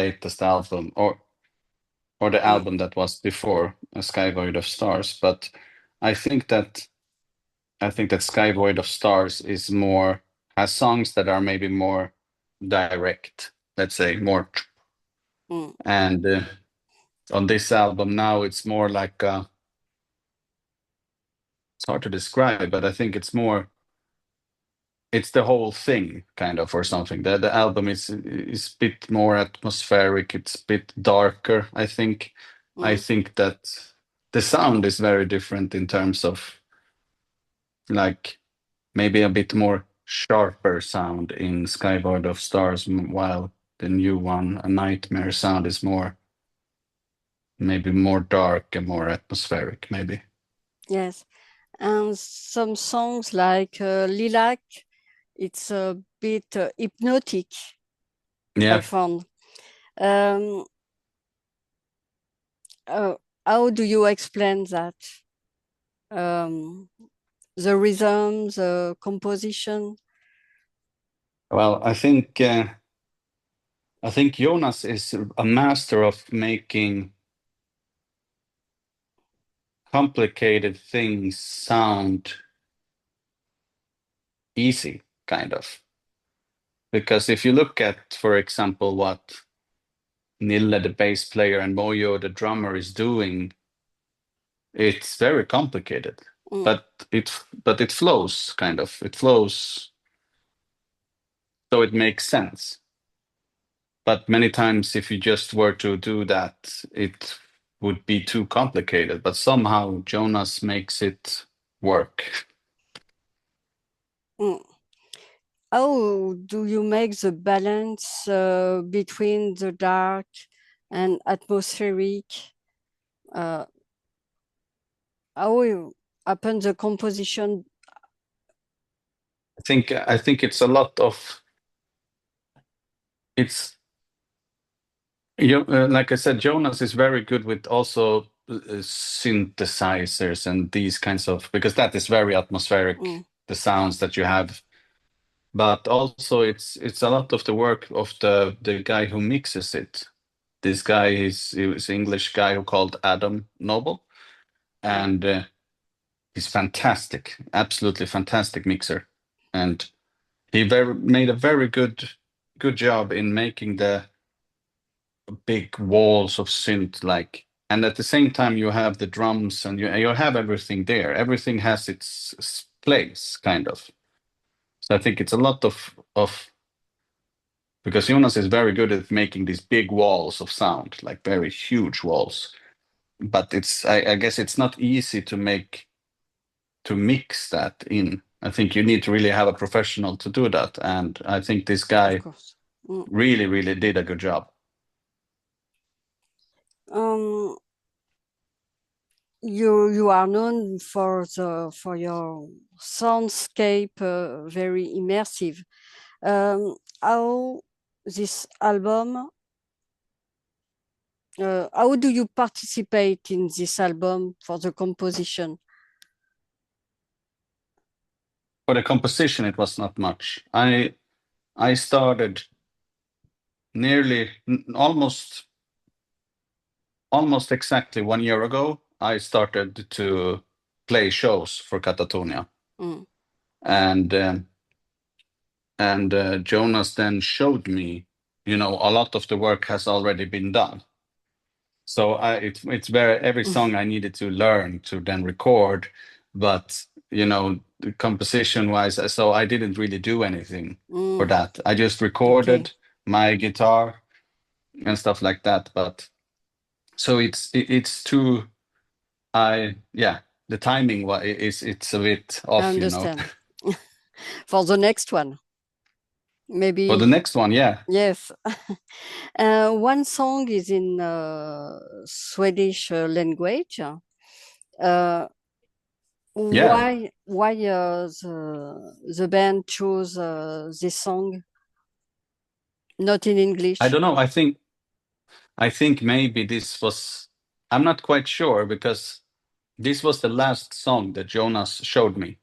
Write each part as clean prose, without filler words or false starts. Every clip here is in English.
latest album, or the Mm, album that was before, A Sky Void of Stars. But I think that Sky Void of Stars is more, has songs that are maybe more direct, let's say more, mm, and on this album now it's more like it's hard to describe, but I think it's the whole thing kind of, or something. The album is a bit more atmospheric, it's a bit darker, I think. I mm. think that the sound is very different in terms of like maybe a bit more sharper sound in Skyward of Stars, while the new one, A Nightmare sound, is more maybe more dark and more atmospheric, maybe. Yes. And some songs like Lilac, it's a bit hypnotic, I Yeah. found. Um, uh, how do you explain that? Um, the rhythm, the composition? Well, I think Jonas is a master of making complicated things sound easy, kind of. Because if you look at, for example, what Nille, the bass player, and Mojo, the drummer, is doing, it's very complicated. Mm, But it flows, kind of. It flows, so it makes sense. But many times, if you just were to do that, it would be too complicated. But somehow Jonas makes it work. mm. How do you make the balance between the dark and atmospheric? Uh, how you happen the composition? I think it's a lot of it's like I said, Jonas is very good with also synthesizers and these kinds of, because that is very atmospheric, Mm, the sounds that you have. But also it's a lot of the work of the guy who mixes it. This guy is an English guy who called Adam Noble, mm, and he's fantastic, absolutely fantastic mixer, and he made a very good job in making the big walls of synth, like, and at the same time you have the drums, and you have everything there. Everything has its place, kind of. So I think it's a lot of because Jonas is very good at making these big walls of sound, like very huge walls. But I guess it's not easy to mix that in. I think you need to really have a professional to do that, and I think this of guy course. Mm. really did a good job. Um, you are known for your soundscape, very immersive. How this album? How do you participate in this album for the composition? For the composition, it was not much. I started nearly almost exactly 1 year ago. I started to play shows for Katatonia, Mm, and Jonas then showed me, a lot of the work has already been done. So it's very, every song I needed to learn to then record, but the composition wise, so I didn't really do anything for mm, that. I just okay, recorded my guitar and stuff like that. But so it's too, I yeah, the timing it's a bit I off. understand. For the next one, For the maybe next one, yeah, yes. One song is in Swedish language. Uh, yeah. why the band chose this song, not in I English? don't know. I think maybe this was. I'm not quite sure because this was the last song that Jonas showed me,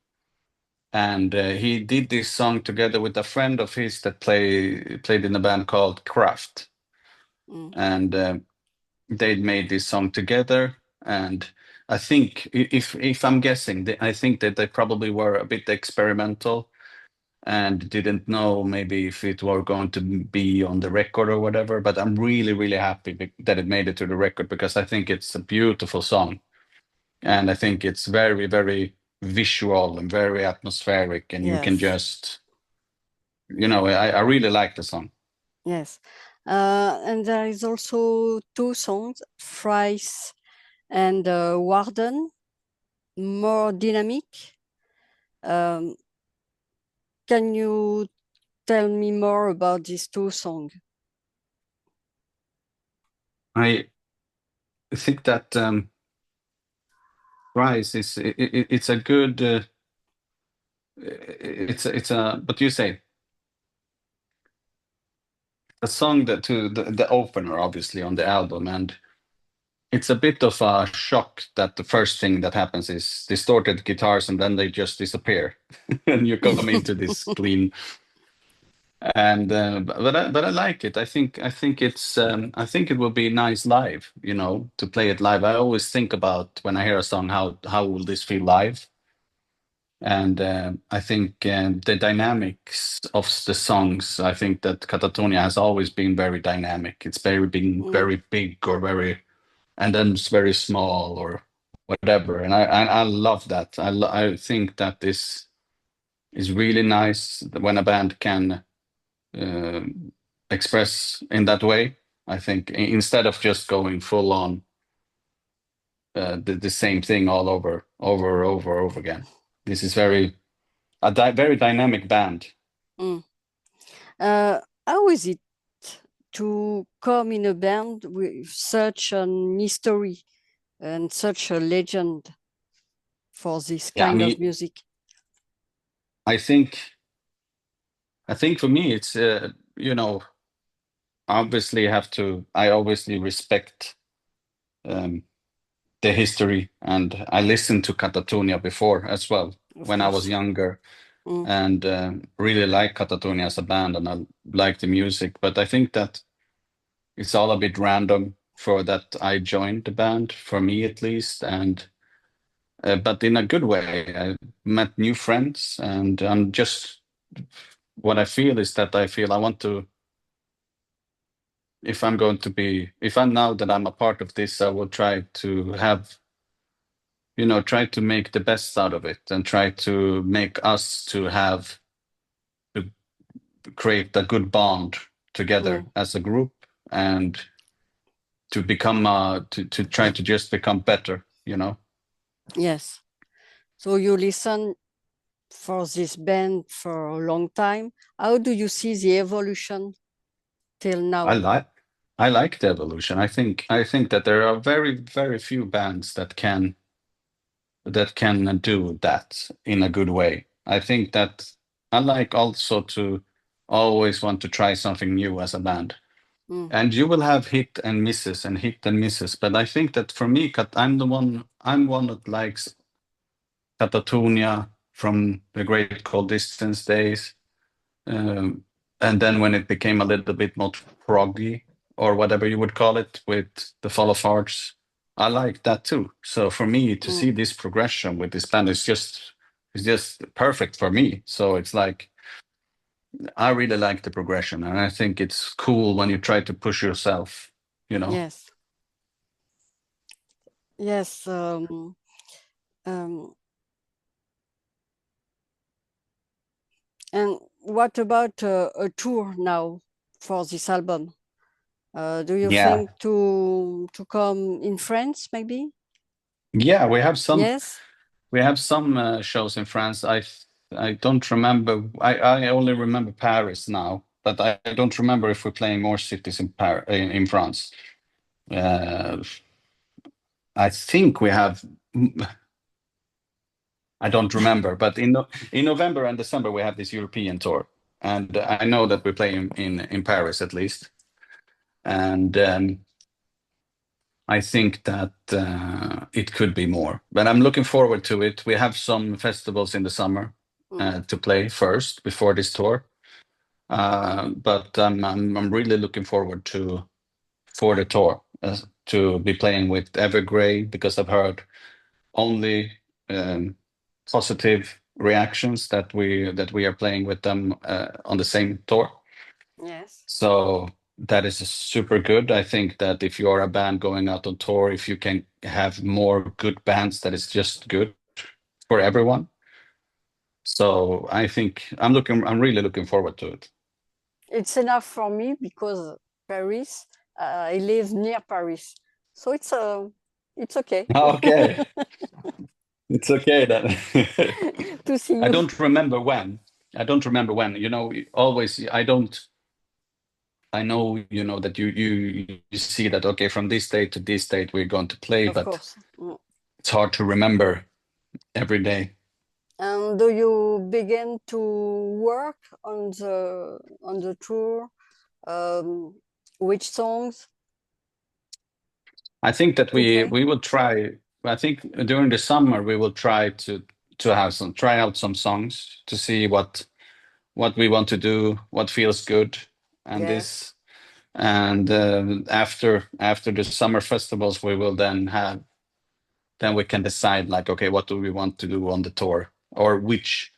and he did this song together with a friend of his that played in a band called Craft. Mm. and they made this song together. And I think, if I'm guessing, I think that they probably were a bit experimental and didn't know maybe if it were going to be on the record or whatever. But I'm really, really happy that it made it to the record, because I think it's a beautiful song. And I think it's very, very visual and very atmospheric. And you can Yes, just, I really like the song. yes. And there is also two songs, Fries and Warden, more dynamic. Um, can you tell me more about these two songs? I think that Rise it's a good, it's a, what do you say? A song that to the opener, obviously, on the album. And it's a bit of a shock that the first thing that happens is distorted guitars, and then they just disappear, and you come into this clean. And but I like it. I think it will be nice live. To play it live. I always think about, when I hear a song, how will this feel live? And I think the dynamics of the songs. I think that Katatonia has always been very dynamic. It's been Mm, very big, or very, and then it's very small, or whatever. And I love that. I think that this is really nice when a band can uh, express in that way. I think, instead of just going full on the same thing all over again. This is very dynamic band. mm. How is it to come in a band with such an history and such a legend for this Yeah, I kind of mean, music? I think I think for me it's obviously I obviously respect um, the history, and I listened to Katatonia before as well Of when I was course. younger, Mm, and really like Katatonia as a band, and I like the music. But I think that it's all a bit random for that I joined the band, for me at least. And but in a good way. I met new friends, and I'm just, what I feel is that I feel I want to, if I'm now that I'm a part of this, I will try to have, try to make the best out of it, and try to make us to create a good bond together mm, as a group, and to become to try to just become better. yes. So you listen for this band for a long time. How do you see the evolution till I now? like I like the evolution. I think that there are very, very few bands that can do that in a good way. I think that I like also to always want to try something new as a band. Mm, And you will have hit and misses and hit and misses. But I think that for me, I'm one that likes Katatonia from the Great Cold Distance days. Um, and then when it became a little bit more proggy, or whatever you would call it, with the Fall of Hearts, I like that too. So for me to mm, see this progression with this band is just perfect for me. So it's like, I really like the progression, and I think it's cool when you try to push yourself, you know. yes. Yes. Um, and what about a tour now for this album? Do you Yeah. think to come in France maybe? Yeah, Yes. we have some shows in France. I don't remember. I only remember Paris now, but I don't remember if we're playing more cities in France. Uh, I think we have. I don't remember, but in November and December we have this European tour, and I know that we play in Paris at least. And I think that it could be more, but I'm looking forward to it. We have some festivals in the summer Mm, to play first before this tour. But I'm really looking forward for the tour, to be playing with Evergrey, because I've heard only positive reactions that we are playing with them on the same tour. Yes. So that is super good. I think that if you're a band going out on tour, if you can have more good bands, that is just good for everyone. So I think I'm really looking forward to it. It's enough for me because Paris, I live near Paris, so it's okay Okay, it's okay then. to see I you. don't remember when. I don't remember when. You know, always I don't. I know, that you see that, okay, from this date to this date we're going to play, Of but course. it's hard to remember every day. And do you begin to work on the tour? Which songs I think that to we play? we will try. I think during the summer we will try to have try out some songs to see what we want to do, what feels good, and Yes, this. And after the summer festivals, we will then we can decide, like, okay, what do we want to do on the tour, or which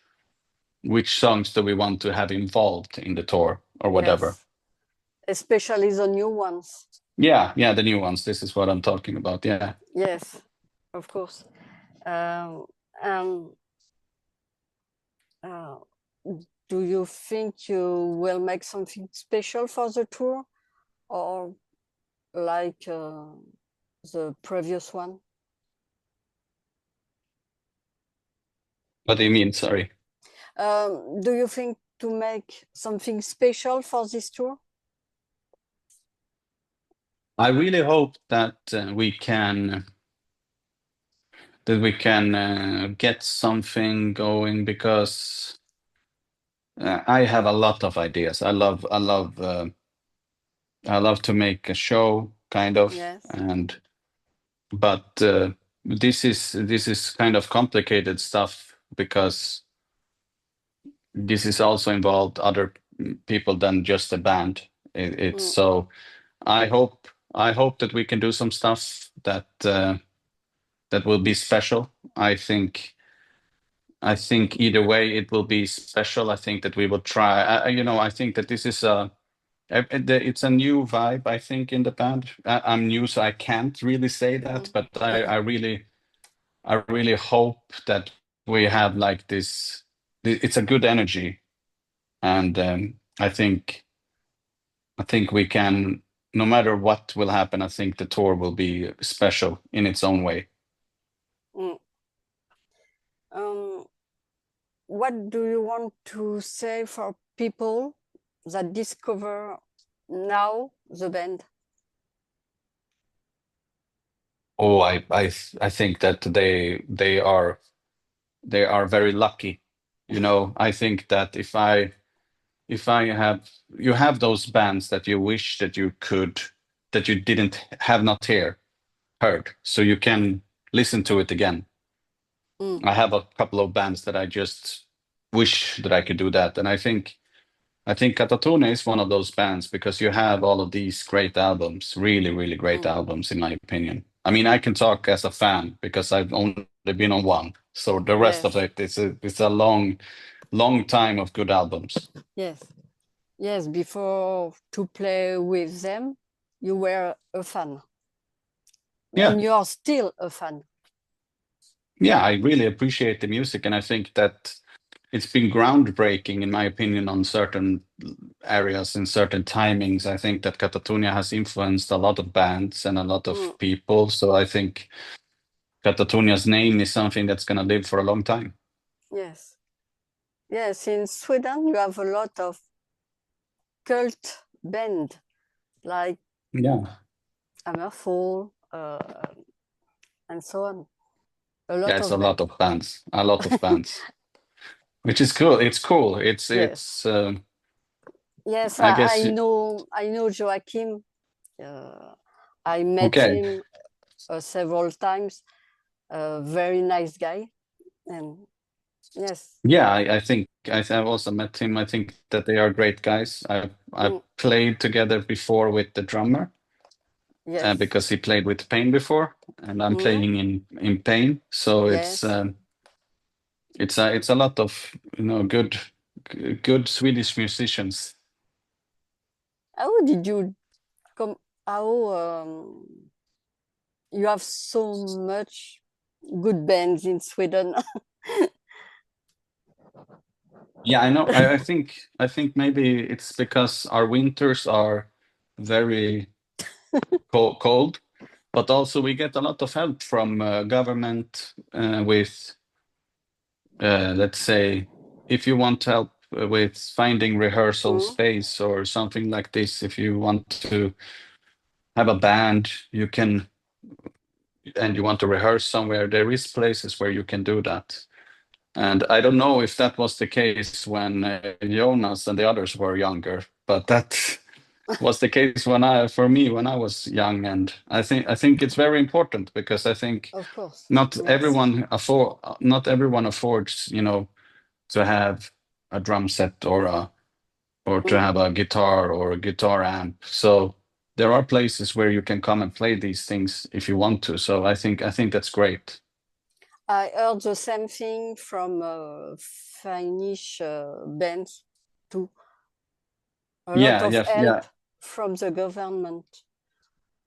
songs do we want to have involved in the tour, or whatever. yes, especially the new ones. Yeah, the new ones. This is what I'm talking about. Yeah. Yes, of course. Um, and uh, do you think you will make something special for the tour, or like the previous one? What do you mean? Sorry. Do you think to make something special for this tour? I really hope that we can get something going, because I have a lot of ideas. I love to make a show, kind of, Yes. but this is kind of complicated stuff, because this is also involved other people than just the band. It's Mm, so I hope that we can do some stuff that will be special. I think either way it will be special. I think that we will try. I think that this is it's a new vibe, I think, in the band. I'm new, so I can't really say that, but I really hope that we have like this. It's a good energy, and I think we can. No matter what will happen, I think the tour will be special in its own way. mm. Um, what do you want to say for people that discover now the band? Oh, I think that they are very lucky. I think that if I have you have those bands that you wish that you didn't have not heard, so you can listen to it again. Mm, I have a couple of bands that I just wish that I could do that, and I think Katatonia is one of those bands, because you have all of these great albums, really, really great mm. albums, in my opinion. I mean, I can talk as a fan because I've only been on one. So the rest of Yes, it is a long, long time of good albums. yes, yes. Before to play with them, you were a fan, Yeah, and you are still a fan. yeah, I really appreciate the music, and I think that it's been groundbreaking, in my opinion, on certain areas and certain timings. I think that Katatonia has influenced a lot of bands and a lot Mm, of people. So I think Katatonia's name is something that's going to live for a long time. yes, yes. In Sweden, you have a lot of cult band like Yeah. Hammerfall and so on. A Yeah, lot it's a of lot band. of bands, a lot of bands, which is cool. It's cool. It's Yes, it's. yes. I I, guess. I know. I know Joachim. Uh, I met Okay. him several times. A very nice guy, and yes, Yeah, I think I've also met him. I think that they are great guys. I mm, played together before with the drummer, Yes. because he played with Pain before, and I'm Mm, playing in Pain, so yes. it's a lot of good Swedish musicians. How did you come? How you have so much good bands in Sweden? Yeah, I know. I think maybe it's because our winters are very cold, but also we get a lot of help from government with, let's say, if you want help with finding rehearsal Mm, space or something like this, if you want to have a band, you can, and you want to rehearse somewhere, there is places where you can do that. And I don't know if that was the case when Jonas and the others were younger, but that was the case for me when I was young. And I think it's very important because I think of course. not Yes. everyone affords, to have a drum set or to Mm. have a guitar or a guitar amp. So there are places where you can come and play these things if you want to. So I think that's great. I heard the same thing from Finnish bands too. A lot Yeah, of yeah, help yeah, from the government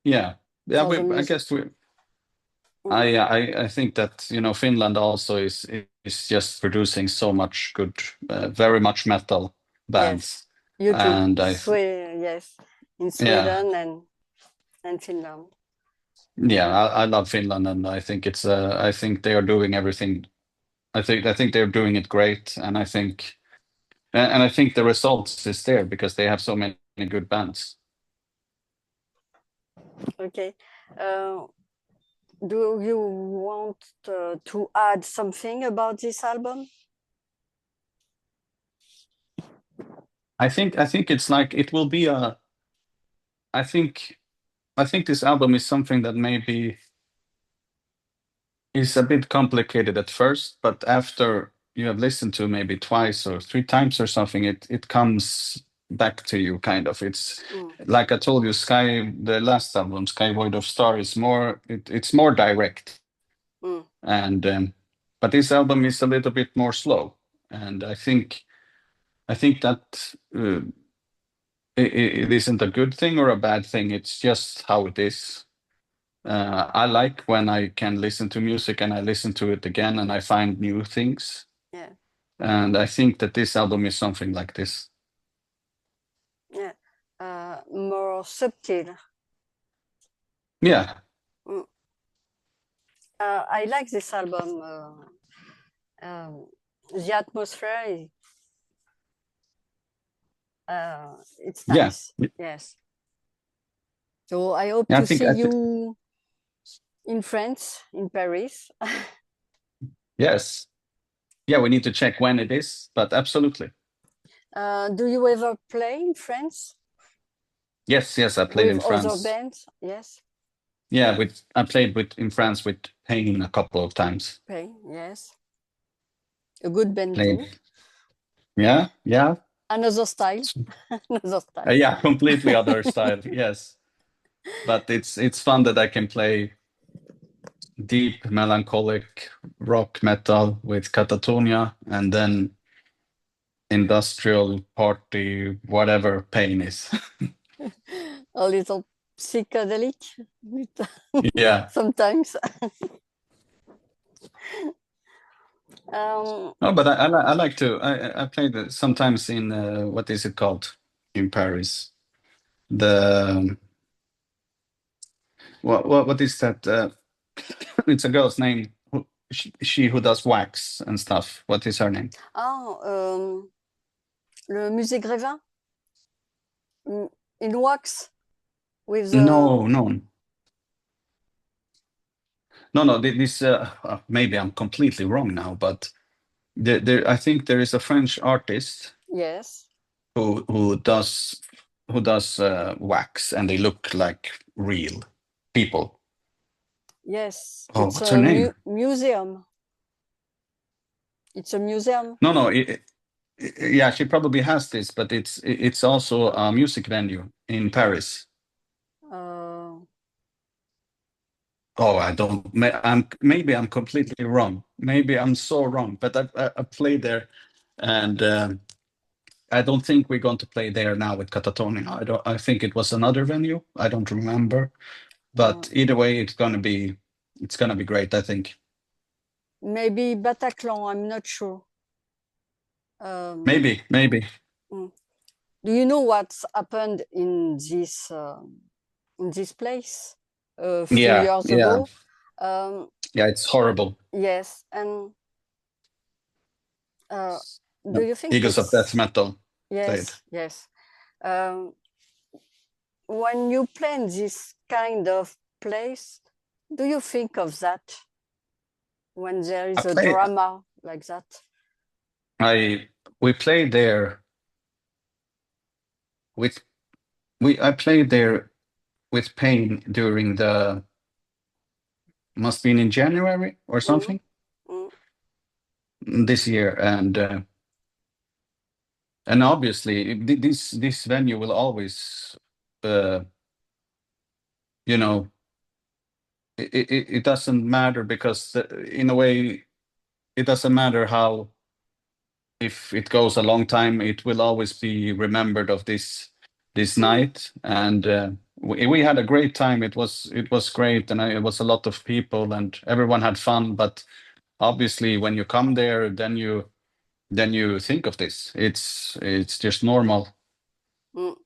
yeah. Yeah, for the I music. guess we Mm. I think that Finland also is just producing so much good, very much metal Yes, bands, you too. and Yes, in yeah, Sweden and Finland. yeah, I love Finland, and I think they are doing everything. I think they're doing it great, and I think the results is there because they have so many good bands. Okay. Uh, do you want to add something about this album? I think it's like it will be a. I think I think this album is something that maybe is a bit complicated at first, but after you have listened to maybe twice or three times or something, it comes back to you kind of. It's Mm, like I told you, the last album, Sky Void of Star, is it's more direct, mm, and but this album is a little bit more slow, and I think that it isn't a good thing or a bad thing. It's just how it is. I like when I can listen to music and I listen to it again and I find new things. yeah, And I think that this album is something like this. yeah. More subtle. Yeah, Mm. I like this album. The atmosphere, it's yeah, nice. Yes. So I hope yeah. to see you in France, in Paris. Yes, yeah. We need to check when it is, but absolutely. Do you ever play in France Yes, yes. I played with in other France. bands? Yes. Yeah, I played with in France with Pain a couple of times. Play, yes. A good band Played. too. Yeah, yeah, Another style. Another style. yeah. Completely other style. Yes, but it's fun that I can play deep melancholic rock metal with Katatonia and then industrial party whatever Pain is. A little psychedelic Yeah. sometimes. um, No, but I like to I play sometimes in what is it called in Paris? The what is that? It's a girl's name. She who does wax and stuff. What is her name? le musée Grévin in wax with the No, no, no. This maybe I'm completely wrong now, but I think there is a French artist yes, who does wax, and they look like real people. yes. Oh, It's what's her a name? museum. It's a museum. No. Yeah, she probably has this, but it's also a music venue in Paris. Uh, Oh, I don't. Maybe I'm completely wrong. Maybe I'm so wrong. But I played there, and I don't think we're going to play there now with Katatonia. I don't. I think it was another venue. I don't remember. But either way, it's gonna be great. I think. Maybe Bataclan, I'm not sure. Maybe. Do you know what's happened in this place a few Yeah, years yeah, ago? yeah. It's horrible. Yes, and do you think Eagles of Death it's Metal played. yes. Um, when you play in this kind of place, do you think of that when there I is a play. drama like that? We played there with I played there with Pain during the must been in January or something Mm. this year, and obviously this venue will always uh you know it doesn't matter because in a way it doesn't matter how if it goes a long time it will always be remembered of this night, and we had a great time. It was great, and it was a lot of people and everyone had fun, but obviously when you come there then you think of this. It's just normal. Mm.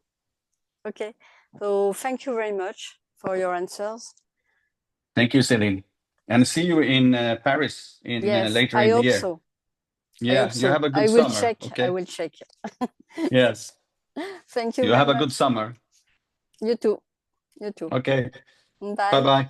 Okay, so thank you very much for your answers. Thank you, Celine, and see you in Paris in Yes, later I in the hope year. so. I Yeah, hope you so. have a I good will summer. check. I Okay. will check. Yes, Thank you you very have a good much. summer. You too. You too. Okay, bye Bye. bye.